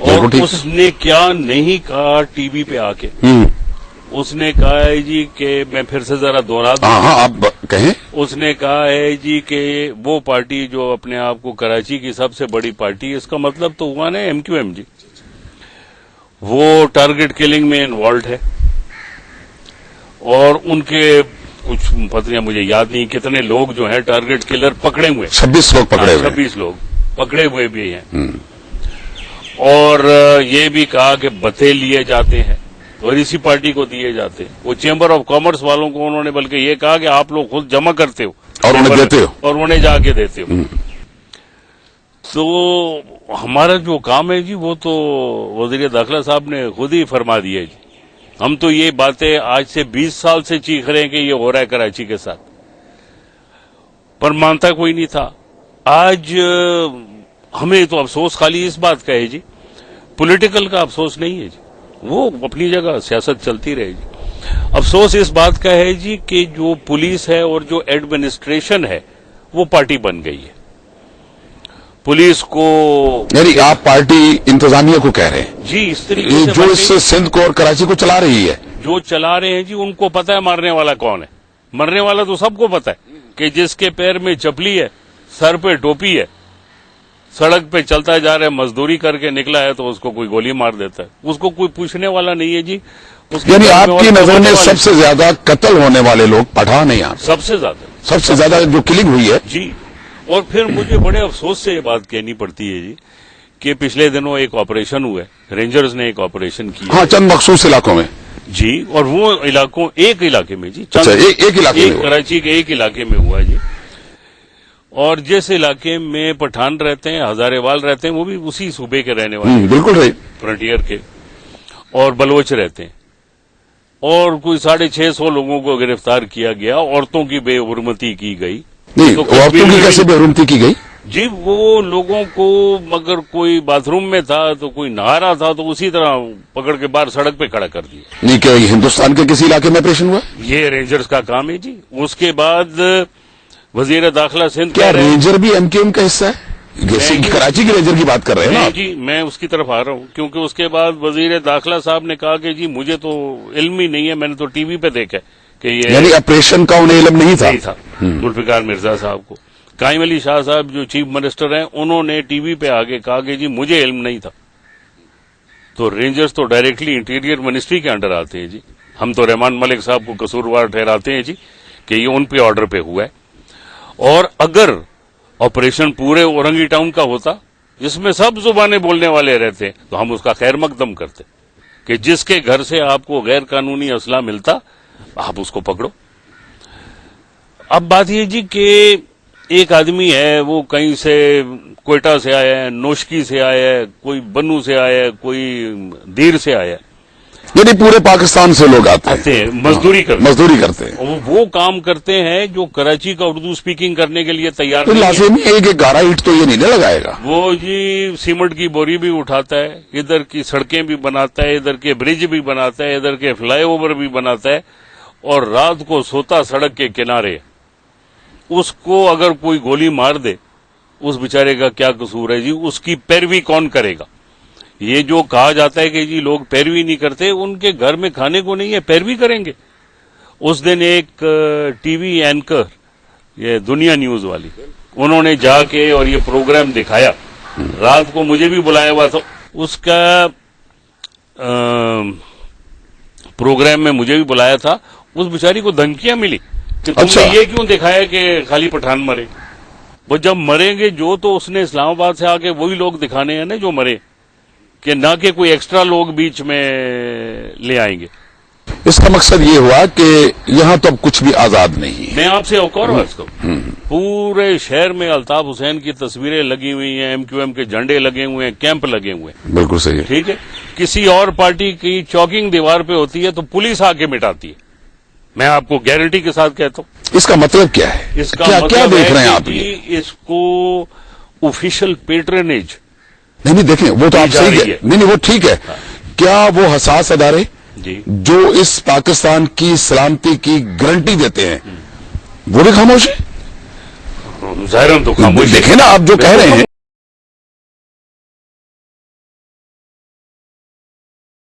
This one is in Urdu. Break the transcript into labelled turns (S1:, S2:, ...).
S1: اور اس نے کیا نہیں کہا ٹی وی پہ آ کے، اس نے کہا ہے جی کہ میں پھر سے ذرا دوہرا دوں،
S2: ہاں آپ کہیں،
S1: اس نے کہا ہے جی کہ وہ پارٹی جو اپنے آپ کو کراچی کی سب سے بڑی پارٹی، اس کا مطلب تو ہوا نا ایم کیو ایم جی، وہ ٹارگٹ کلنگ میں انوالوڈ ہے، اور ان کے کچھ پتہ مجھے یاد نہیں کتنے لوگ جو ہیں ٹارگٹ کلر پکڑے ہوئے،
S2: 26 لوگ پکڑے ہوئے،
S1: 26 لوگ پکڑے ہوئے بھی ہیں، اور یہ بھی کہا کہ بتے لیے جاتے ہیں اور اسی پارٹی کو دیے جاتے ہیں۔ وہ چیمبر آف کامرس والوں کو انہوں نے بلکہ یہ کہا کہ آپ لوگ خود جمع کرتے ہو
S2: اور انہیں دیتے ہو،
S1: اور انہیں جا کے دیتے ہو۔ تو ہمارا جو کام ہے جی وہ تو وزیر داخلہ صاحب نے خود ہی فرما دیا جی، ہم تو یہ باتیں آج سے 20 سال سے چیخ رہے ہیں کہ یہ ہو رہا ہے کراچی کے ساتھ، پر مانتا کوئی نہیں تھا۔ آج ہمیں تو افسوس خالی اس بات کا ہے جی، پولیٹیکل کا افسوس نہیں ہے جی، وہ اپنی جگہ سیاست چلتی رہے گی۔ افسوس اس بات کا ہے جی کہ جو پولیس ہے اور جو ایڈمنسٹریشن ہے وہ پارٹی بن گئی ہے۔ پولیس کو
S2: یعنی آپ پارٹی انتظامیہ کو کہہ رہے ہیں
S1: جی اس طریقے سے
S2: جو اس سندھ کو اور کراچی کو چلا رہی ہے،
S1: جو چلا رہے ہیں جی ان کو پتہ ہے مارنے والا کون ہے، مرنے والا تو سب کو پتہ ہے کہ جس کے پیر میں چپلی ہے، سر پہ ٹوپی ہے، سڑک پہ چلتا جا رہا ہے، مزدوری کر کے نکلا ہے تو اس کو کوئی گولی مار دیتا ہے، اس کو کوئی پوچھنے والا نہیں ہے جی۔
S2: یعنی آپ کی نظر میں سب سے زیادہ قتل ہونے والے لوگ پٹھان ہیں یہاں،
S1: سب سے زیادہ
S2: جو کلنگ ہوئی ہے
S1: جی۔ اور پھر مجھے بڑے افسوس سے یہ بات کہنی پڑتی ہے جی کہ پچھلے دنوں ایک آپریشن ہوا ہے، رینجرز نے ایک آپریشن کیا،
S2: ہاں چند مخصوص علاقوں میں
S1: جی، اور وہ ایک علاقے میں جی،
S2: ایک علاقے میں
S1: کراچی کے ایک علاقے میں ہوا جی، اور جس علاقے میں پٹھان رہتے ہیں، ہزارے وال رہتے ہیں، وہ بھی اسی صوبے کے رہنے والے،
S2: بالکل رہی
S1: فرنٹیئر کے، اور بلوچ رہتے ہیں، اور کوئی 650 لوگوں کو گرفتار کیا گیا، عورتوں کی بے حرمتی کی گئی۔
S2: نہیں، عورتوں کی کیسے بے حرمتی کی گئی
S1: جی؟ وہ لوگوں کو اگر کوئی باتھ روم میں تھا تو کوئی نہا رہا تھا تو اسی طرح پکڑ کے باہر سڑک پہ کھڑا کر دیا۔
S2: نہیں کہ ہندوستان کے کسی علاقے میں آپریشن ہوا؟
S1: یہ رینجرز کا کام ہے جی۔ اس کے بعد وزیر داخلہ سندھ
S2: کیا رینجر بھی ایم کیو ایم کا حصہ ہے؟ جیسے کراچی کے رینجر کی بات کر رہے ہیں نا
S1: جی، میں اس کی طرف آ رہا ہوں، کیونکہ اس کے بعد وزیر داخلہ صاحب نے کہا کہ جی مجھے تو علم ہی نہیں ہے، میں نے تو ٹی وی پہ دیکھا کہ یہ
S2: یعنی آپریشن کا انہیں علم نہیں تھا
S1: ذوالفقار مرزا صاحب کو۔ قائم علی شاہ صاحب جو چیف منسٹر ہیں انہوں نے ٹی وی پہ آگے کہا کہ جی مجھے علم نہیں تھا۔ تو رینجرز تو ڈائریکٹلی انٹیریئر منسٹری کے انڈر آتے ہیں جی، ہم تو رحمان ملک صاحب کو قصوروار ٹھہراتے ہیں جی کہ یہ ان پہ آرڈر پہ ہوا ہے، اور اگر آپریشن پورے اورنگی ٹاؤن کا ہوتا جس میں سب زبانیں بولنے والے رہتے ہیں تو ہم اس کا خیر مقدم کرتے کہ جس کے گھر سے آپ کو غیر قانونی اسلحہ ملتا آپ اس کو پکڑو۔ اب بات یہ جی کہ ایک آدمی ہے وہ کہیں سے کوئٹہ سے آیا ہے، نوشکی سے آیا ہے، کوئی بنو سے آیا ہے، کوئی دیر سے آیا ہے،
S2: یعنی پورے پاکستان سے لوگ آتے ہیں
S1: مزدوری
S2: کرتے ہیں،
S1: وہ کام کرتے ہیں جو کراچی کا اردو سپیکنگ کرنے کے لیے تیار نہیں ہے۔
S2: لازمی ایک گارا اینٹ تو یہ نہیں لگائے گا،
S1: وہ جی سیمنٹ کی بوری بھی اٹھاتا ہے، ادھر کی سڑکیں بھی بناتا ہے، ادھر کے برج بھی بناتا ہے، ادھر کے فلائی اوور بھی بناتا ہے، اور رات کو سوتا سڑک کے کنارے۔ اس کو اگر کوئی گولی مار دے اس بیچارے کا کیا قصور ہے جی؟ اس کی پیروی کون کرے گا؟ یہ جو کہا جاتا ہے کہ جی لوگ پیروی نہیں کرتے، ان کے گھر میں کھانے کو نہیں ہے، پیروی کریں گے؟ اس دن ایک ٹی وی اینکر، یہ دنیا نیوز والی، انہوں نے جا کے اور یہ پروگرام دکھایا، رات کو مجھے بھی بلایا ہوا تھا، اس کا پروگرام میں مجھے بھی بلایا تھا، اس بیچاری کو دھمکیاں ملی کہ تم نے یہ کیوں دکھایا کہ خالی پٹھان مرے؟ وہ جب مریں گے جو تو اس نے اسلام آباد سے آ کے وہی لوگ دکھانے ہیں نا جو مرے، کہ نہ کہ کوئی ایکسٹرا لوگ بیچ میں لے آئیں گے۔
S2: اس کا مقصد یہ ہوا کہ یہاں تو اب کچھ بھی آزاد نہیں ہے۔
S1: میں آپ سے ایک اور بات کروں، پورے شہر میں الطاف حسین کی تصویریں لگی ہوئی ہیں، ایم کیو ایم کے جھنڈے لگے ہوئے ہیں، کیمپ لگے ہوئے ہیں،
S2: بالکل صحیح،
S1: ٹھیک ہے۔ کسی اور پارٹی کی چوکنگ دیوار پہ ہوتی ہے تو پولیس آ کے مٹاتی ہے، میں آپ کو گارنٹی کے ساتھ کہتا ہوں۔
S2: اس کا مطلب کیا ہے؟
S1: اس کا
S2: کیا
S1: مطلب
S2: دیکھ رہے ہیں
S1: ہے
S2: آپ؟
S1: کہ اس کو آفیشیل پیٹرنیج
S2: نہیں دیکھیں، وہ تو آپ صحیح ہے، نہیں وہ ٹھیک ہے، کیا وہ حساس ادارے
S1: جی
S2: جو اس پاکستان کی سلامتی کی گارنٹی دیتے ہیں وہ بھی خاموش ہیں؟
S1: ظاہراً تو خاموش
S2: دیکھیں نا آپ جو کہہ رہے ہیں